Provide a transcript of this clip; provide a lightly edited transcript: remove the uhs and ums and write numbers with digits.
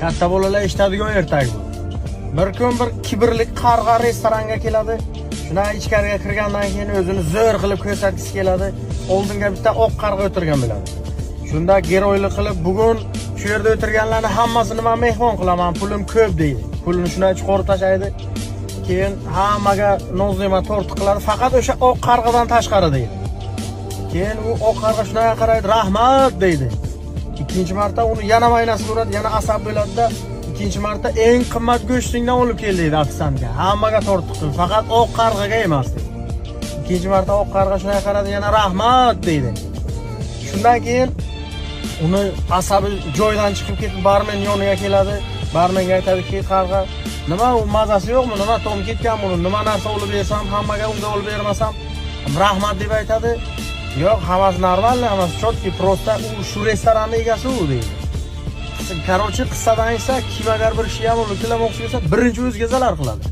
Katta bolalar eshitadigan ertak bu. Bir kun bir kibrlik qarg'a restoranga keladi. Shundan ichkariga kirgandan keyin o'zini zo'r qilib ko'rsatgisi keladi. Oldinga bitta oq qarg'a o'tirgan bo'ladi. Shunda geroylik qilib, bugun shu yerda o'tirganlarni hammasini men mehmon qilaman, pulim ko'p deydi. Pulini shunday chiqarib tashlaydi. Keyin hammaga nozlama tort qiladi, faqat o'sha oq qarg'adan tashqari deydi. Keyin u oq qarg'a shunday qaraydi, rahmat deydi. Ikkinchi marta uni yana maynasiga uradi, yana asab bo'ladi-da, ikkinchi marta eng qimmat go'shtingdan olib kel deydi ofisantga. Hammaga tort qil, faqat oq qarg'aga emas deydi. Ikkinchi marta oq qarg'a shunday qaradi, yana rahmat deydi. Shundan keyin uni asabi joydan chiqib ketib barmen yoniga keladi. Barmenga aytadiki, qarg'a, nima u mazasi yo'qmi? Nima tom ketgan buni? Nima narsa olib bersam, hammaga unga olib bermasam, rahmat deb aytadi. Yo'q, hammasi normal, hammasi chotki, prosta u shu restoranning egasi u deydi. Короче, qissadan esa kim agar bir ishi ham olib kelamoqchi bo'lsa, birinchi o'ziga zarar qiladi.